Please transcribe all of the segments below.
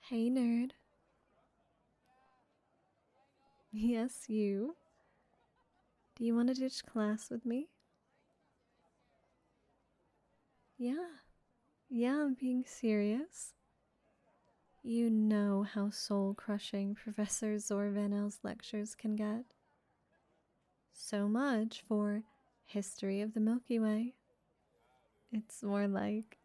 Hey, nerd. Yes, you. Do you want to ditch class with me? Yeah. Yeah, I'm being serious. You know how soul crushing Professor Zorvanel's lectures can get. So much for History of the Milky Way. It's more like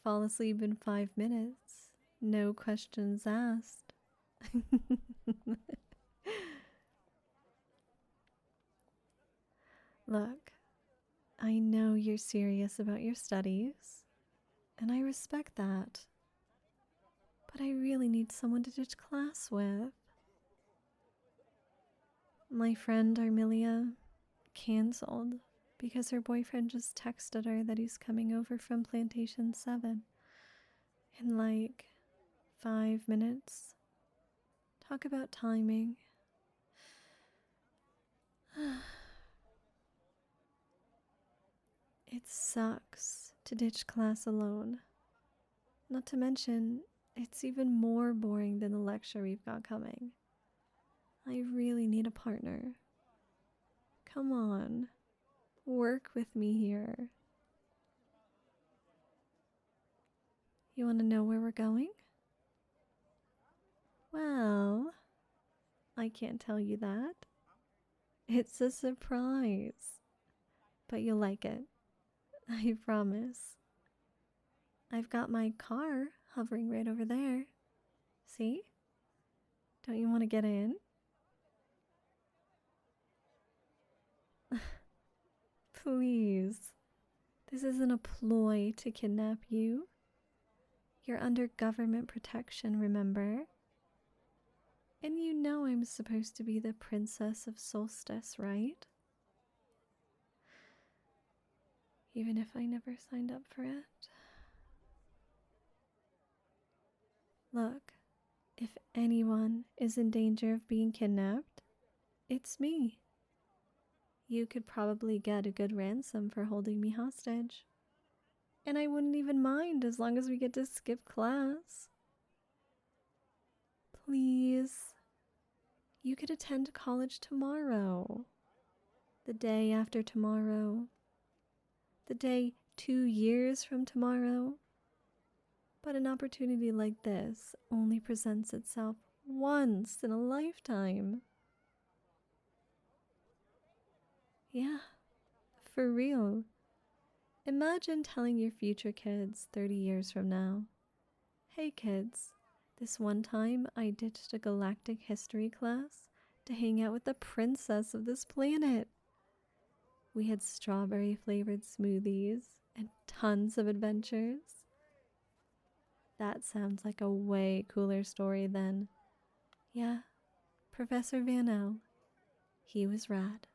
fall asleep in 5 minutes, no questions asked. Look, I know you're serious about your studies, and I respect that. But I really need someone to ditch class with. My friend Armilia canceled because her boyfriend just texted her that he's coming over from Plantation 7 in like 5 minutes. Talk about timing. It sucks to ditch class alone. Not to mention, it's even more boring than the lecture we've got coming. I really need a partner. Come on, work with me here. You want to know where we're going? Well, I can't tell you that. It's a surprise. But you'll like it. I promise. I've got my car hovering right over there. See? Don't you want to get in? Please. This isn't a ploy to kidnap you. You're under government protection, remember? And you know I'm supposed to be the princess of Solstice, right? Even if I never signed up for it. Look, if anyone is in danger of being kidnapped, it's me. You could probably get a good ransom for holding me hostage. And I wouldn't even mind as long as we get to skip class. Please. You could attend college tomorrow. The day after tomorrow. The day 2 years from tomorrow. But an opportunity like this only presents itself once in a lifetime. Yeah, for real. Imagine telling your future kids 30 years from now, hey kids, this one time I ditched a galactic history class to hang out with the princess of this planet. We had strawberry flavored smoothies and tons of adventures. That sounds like a way cooler story than, yeah, Professor Van L. He was rad.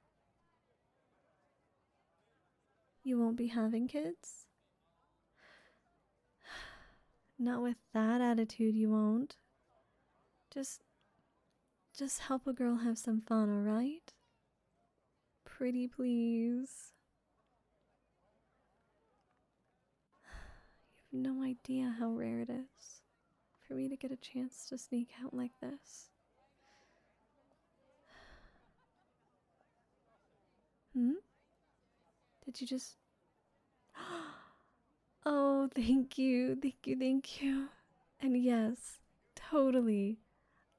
You won't be having kids? Not with that attitude, you won't. Just help a girl have some fun, alright? Pretty please. You have no idea how rare it is for me to get a chance to sneak out like this. Hmm? Did you just... Oh, thank you, thank you, thank you. And yes, totally.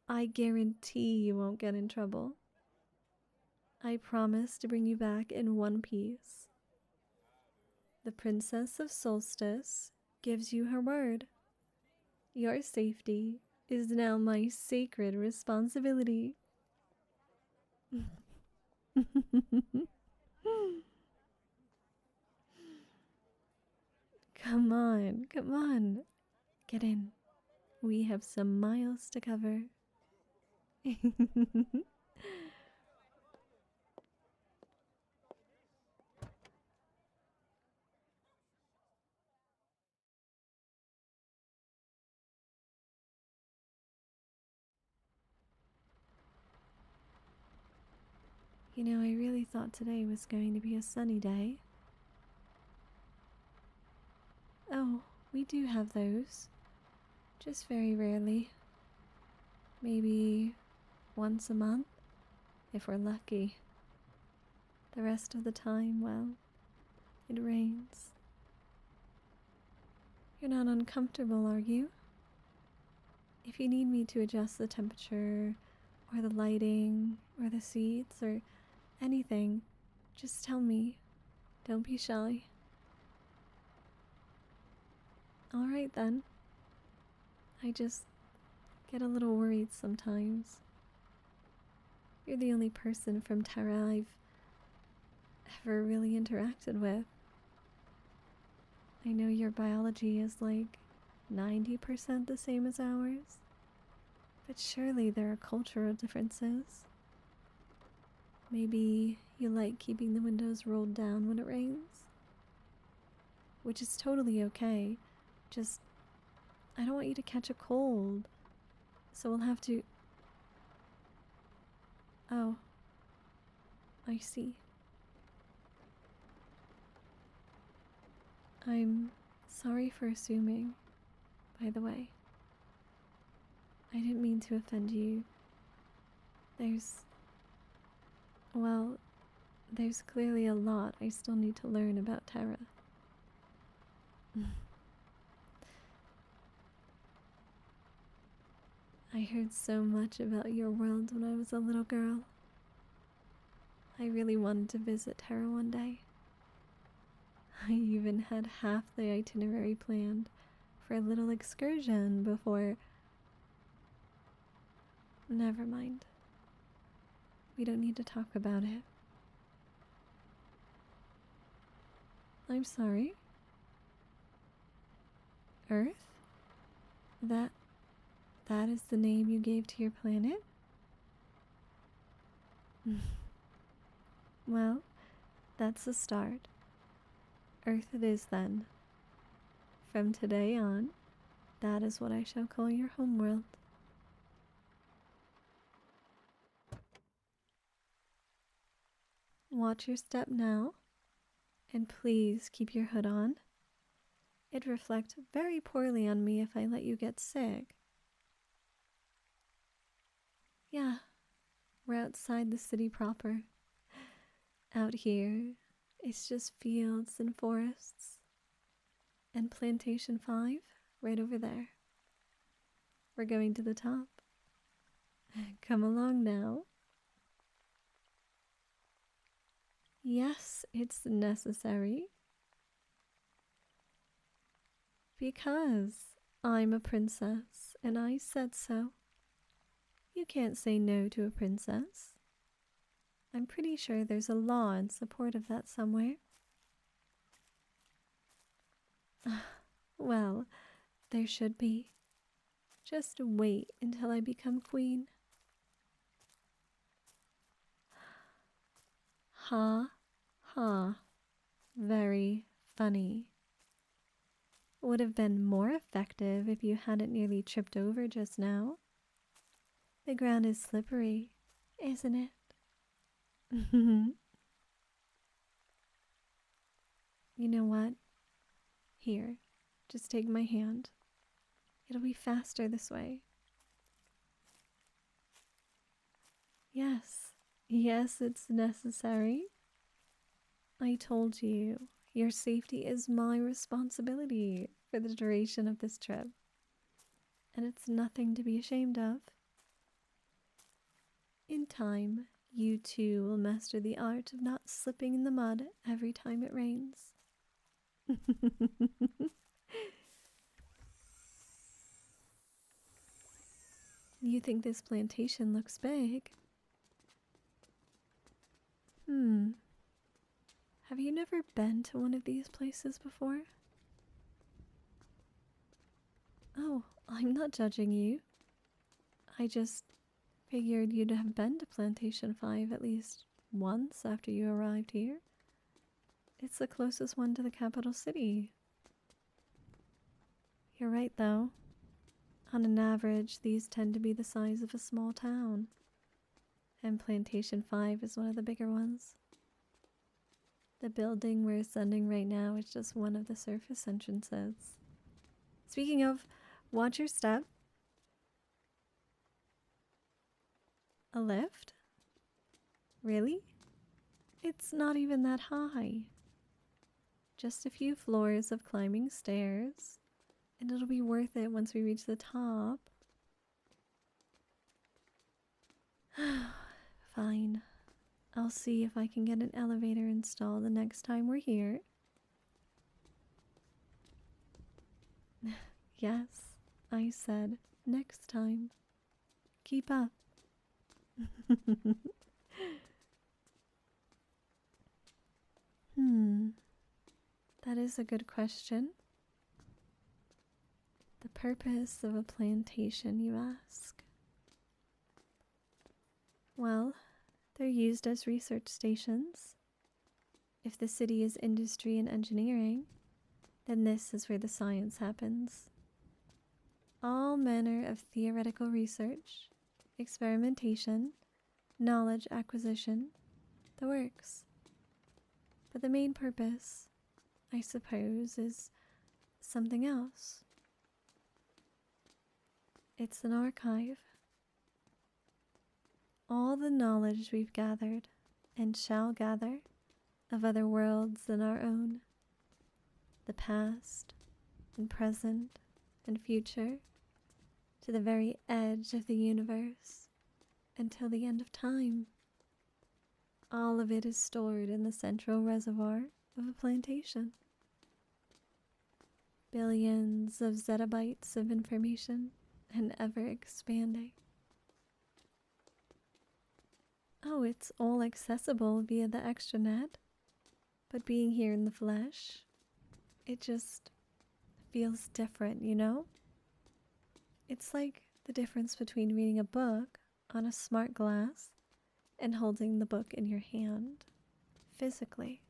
I guarantee you won't get in trouble. I promise to bring you back in one piece. The Princess of Solstice gives you her word. Your safety is now my sacred responsibility. Come on, come on. Get in. We have some miles to cover. You know, I really thought today was going to be a sunny day. Oh, we do have those. Just very rarely. Maybe once a month, if we're lucky. The rest of the time, well, it rains. You're not uncomfortable, are you? If you need me to adjust the temperature, or the lighting, or the seats, or anything, just tell me. Don't be shy. Alright then. I just get a little worried sometimes. You're the only person from Terra I've ever really interacted with. I know your biology is like 90% the same as ours, but surely there are cultural differences. Maybe you like keeping the windows rolled down when it rains, which is totally okay. Just, I don't want you to catch a cold, so we'll have to... Oh, I see. I'm sorry for assuming, by the way. I didn't mean to offend you. Well, there's clearly a lot I still need to learn about Terra. I heard so much about your world when I was a little girl. I really wanted to visit Terra one day. I even had half the itinerary planned for a little excursion before... Never mind. We don't need to talk about it. I'm sorry. Earth? That is the name you gave to your planet? Well, that's a start. Earth it is then. From today on, that is what I shall call your homeworld. Watch your step now, and please keep your hood on. It'd reflect very poorly on me if I let you get sick. Yeah, we're outside the city proper. Out here, it's just fields and forests. And Plantation 5, right over there. We're going to the top. Come along now. Yes, it's necessary. Because I'm a princess, and I said so. You can't say no to a princess. I'm pretty sure there's a law in support of that somewhere. Well, there should be. Just wait until I become queen. Ha, ha. Very funny. Would have been more effective if you hadn't nearly tripped over just now. The ground is slippery, isn't it? You know what? Here, just take my hand. It'll be faster this way. Yes, yes, it's necessary. I told you, your safety is my responsibility for the duration of this trip. And it's nothing to be ashamed of. In time, you too will master the art of not slipping in the mud every time it rains. You think this plantation looks big? Have you never been to one of these places before? Oh, I'm not judging you. I just figured you'd have been to Plantation 5 at least once after you arrived here. It's the closest one to the capital city. You're right, though. On an average, these tend to be the size of a small town. And Plantation 5 is one of the bigger ones. The building we're ascending right now is just one of the surface entrances. Speaking of, Watch your step. A lift? Really? It's not even that high. Just a few floors of climbing stairs, and it'll be worth it once we reach the top. Fine. I'll see if I can get an elevator installed the next time we're here. Yes, I said next time. Keep up. That is a good question. The purpose of a plantation, you ask? Well, they're used as research stations. If the city is industry and engineering, then this is where the science happens. All manner of theoretical research, experimentation, knowledge acquisition, the works. But the main purpose, I suppose, is something else. It's an archive. All the knowledge we've gathered and shall gather of other worlds than our own. The past and present and future to the very edge of the universe until the end of time. All of it is stored in the central reservoir of a plantation. Billions of zettabytes of information and ever expanding. Oh, it's all accessible via the extranet, but being here in the flesh, it just feels different, you know? It's like the difference between reading a book on a smart glass and holding the book in your hand, physically.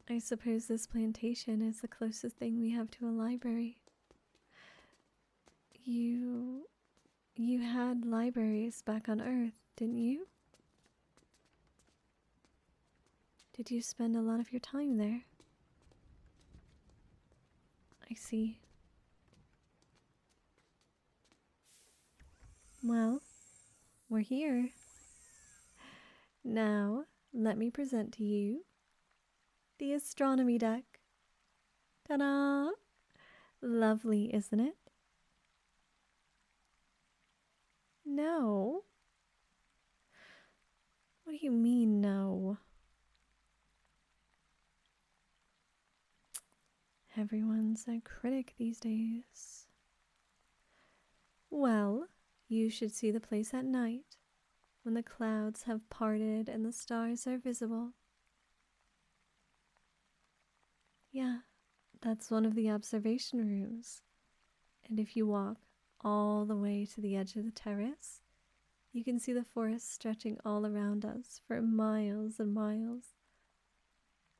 I suppose this plantation is the closest thing we have to a library. You had libraries back on Earth, didn't you? Did you spend a lot of your time there? I see. Well, we're here. Now, let me present to you the astronomy deck. Ta-da! Lovely, isn't it? No. What do you mean, no? Everyone's a critic these days. Well, you should see the place at night, when the clouds have parted and the stars are visible. Yeah, that's one of the observation rooms. And if you walk all the way to the edge of the terrace, you can see the forest stretching all around us for miles and miles,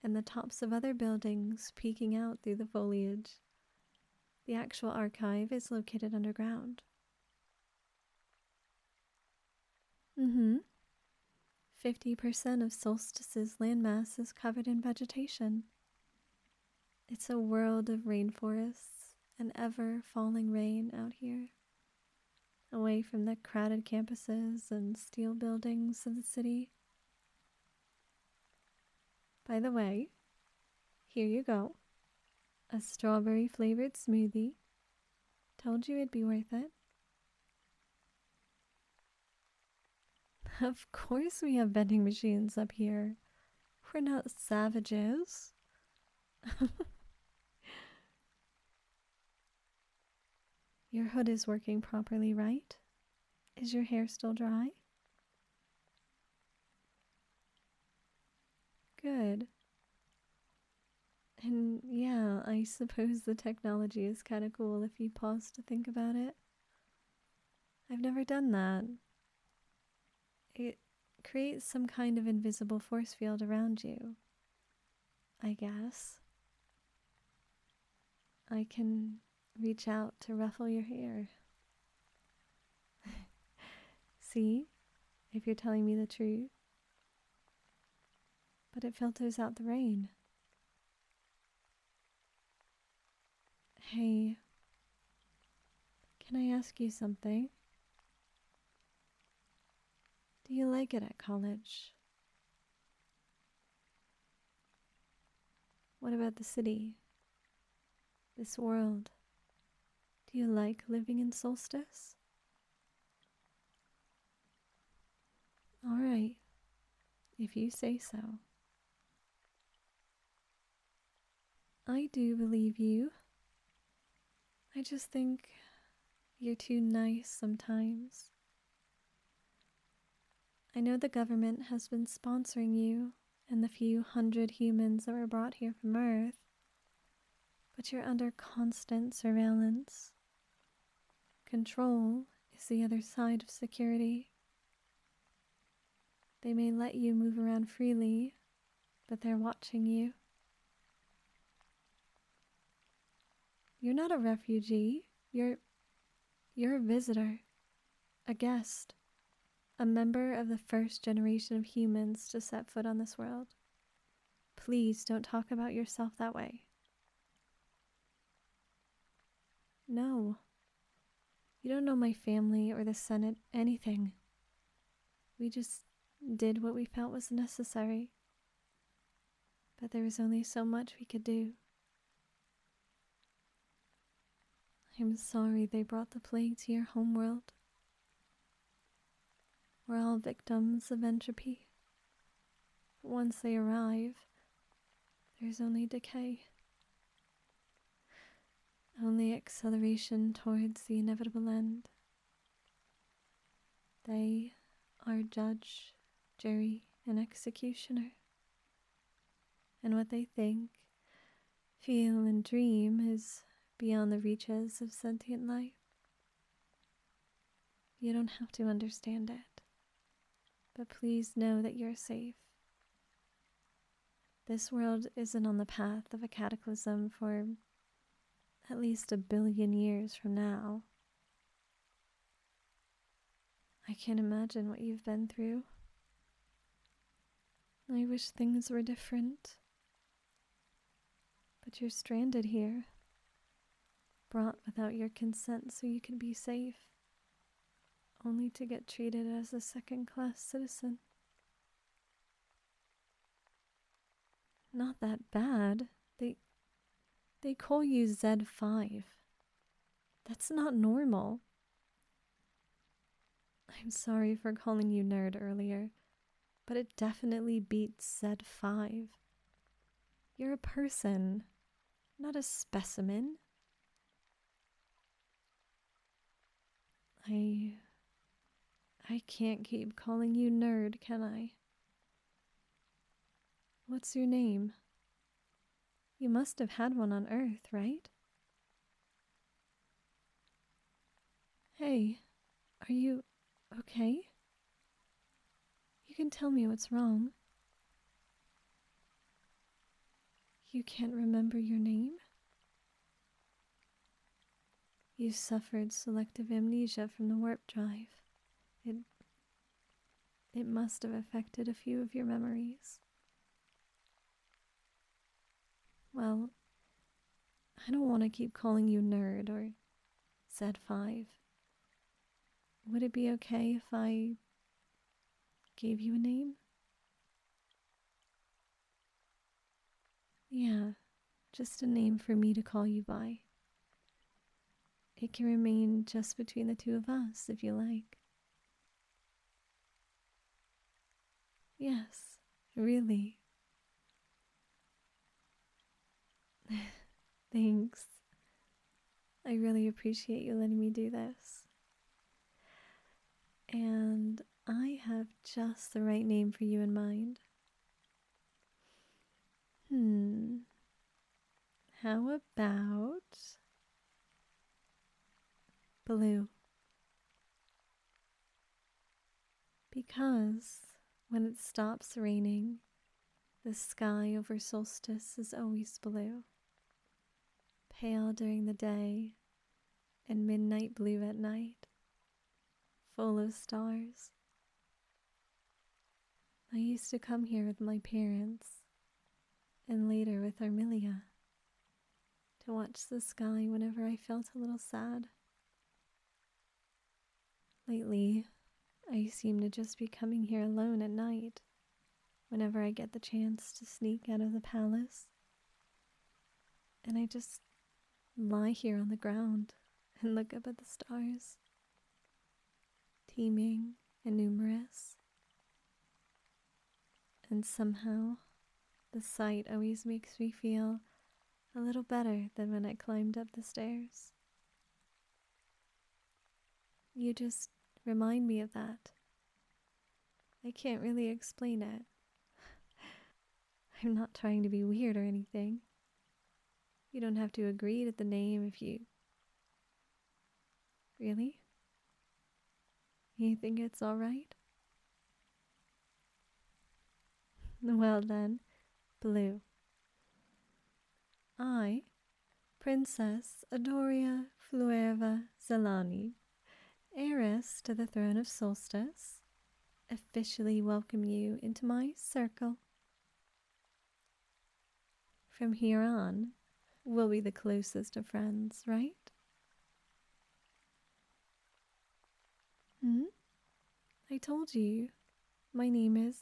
and the tops of other buildings peeking out through the foliage. The actual archive is located underground. 50% of Solstice's landmass is covered in vegetation. It's a world of rainforests and ever-falling rain out here, away from the crowded campuses and steel buildings of the city. By the way, here you go. A strawberry-flavored smoothie. Told you it'd be worth it. Of course we have vending machines up here. We're not savages. Your hood is working properly, right? Is your hair still dry? Good. And yeah, I suppose the technology is kind of cool if you pause to think about it. I've never done that. It creates some kind of invisible force field around you, I guess. I can reach out to ruffle your hair. See, if you're telling me the truth. But it filters out the rain. Hey, can I ask you something? Do you like it at college? What about the city? This world? Do you like living in Solstice? Alright, if you say so. I do believe you. I just think you're too nice sometimes. I know the government has been sponsoring you and the few hundred humans that were brought here from Earth, but you're under constant surveillance. Control is the other side of security. They may let you move around freely, but they're watching you. You're not a refugee. You're a visitor, a guest, a member of the first generation of humans to set foot on this world. Please don't talk about yourself that way. No. You don't know my family or the Senate anything. We just did what we felt was necessary. But there was only so much we could do. I'm sorry they brought the plague to your homeworld. We're all victims of entropy. But once they arrive, there's only decay. Only acceleration towards the inevitable end. They are judge, jury, and executioner. And what they think, feel, and dream is beyond the reaches of sentient life. You don't have to understand it, but please know that you're safe. This world isn't on the path of a cataclysm for at least 1 billion years from now. I can't imagine what you've been through. I wish things were different. But you're stranded here, brought without your consent so you can be safe, only to get treated as a second-class citizen. Not that bad. They call you Z5. That's not normal. I'm sorry for calling you nerd earlier, but it definitely beats Z5. You're a person, not a specimen. I can't keep calling you nerd, can I? What's your name? You must have had one on Earth, right? Hey, are you okay? You can tell me what's wrong. You can't remember your name? You suffered selective amnesia from the warp drive. It must have affected a few of your memories. Well, I don't want to keep calling you nerd or Z5. Would it be okay if I gave you a name? Yeah, just a name for me to call you by. It can remain just between the two of us if you like. Yes, really. Thanks. I really appreciate you letting me do this. And I have just the right name for you in mind. How about Blue? Because when it stops raining, the sky over Solstice is always blue. Pale during the day and midnight blue at night, full of stars. I used to come here with my parents, and later with Armilia, to watch the sky whenever I felt a little sad. Lately, I seem to just be coming here alone at night whenever I get the chance to sneak out of the palace. And I just lie here on the ground and look up at the stars, teeming and numerous. And somehow, the sight always makes me feel a little better than when I climbed up the stairs. You just remind me of that. I can't really explain it. I'm not trying to be weird or anything. You don't have to agree to the name if you... Really? You think it's alright? Well then, Blue. I, Princess Adoria Fluerva Zelani, heiress to the throne of Solstice, officially welcome you into my circle. From here on, we'll be the closest of friends, right? I told you, my name is...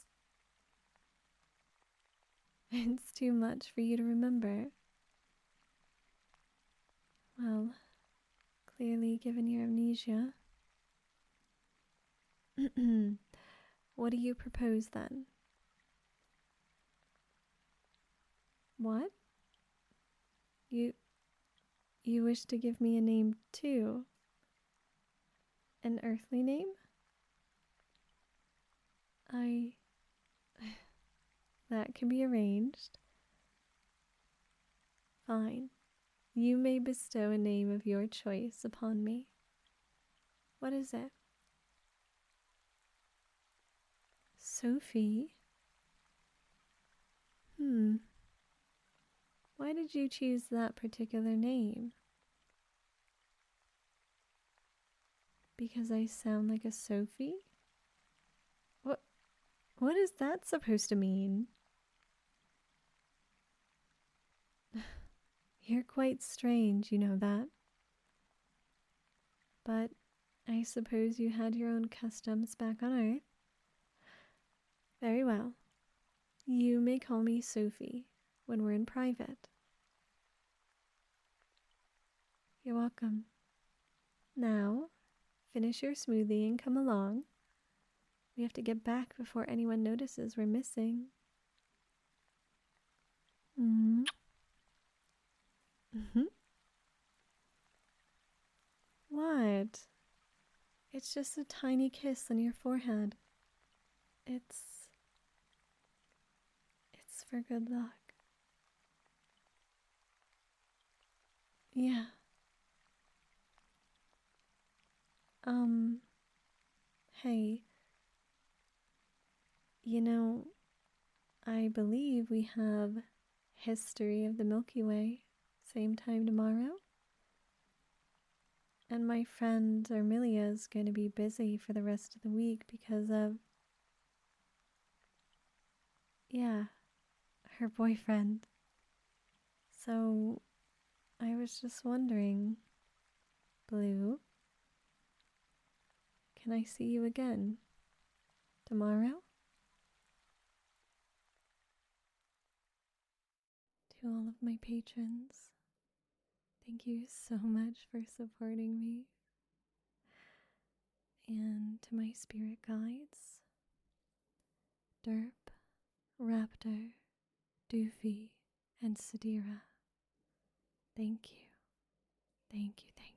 It's too much for you to remember. Well, clearly given your amnesia. What do you propose then? What? You wish to give me a name too? An earthly name? That can be arranged. Fine. You may bestow a name of your choice upon me. What is it? Sophie? Why did you choose that particular name? Because I sound like a Sophie? What is that supposed to mean? You're quite strange, you know that. But I suppose you had your own customs back on Earth. Very well. You may call me Sophie when we're in private. You're welcome. Now, finish your smoothie and come along. We have to get back before anyone notices we're missing. What? It's just a tiny kiss on your forehead. It's for good luck. Yeah. Hey. You know, I believe we have history of the Milky Way same time tomorrow. And my friend Armilia is going to be busy for the rest of the week because of... Yeah, her boyfriend. So, I was just wondering, Blue, can I see you again tomorrow? To all of my patrons, thank you so much for supporting me. And to my spirit guides, Derp, Raptor, Doofy, and Sadira, thank you, thank you, thank you.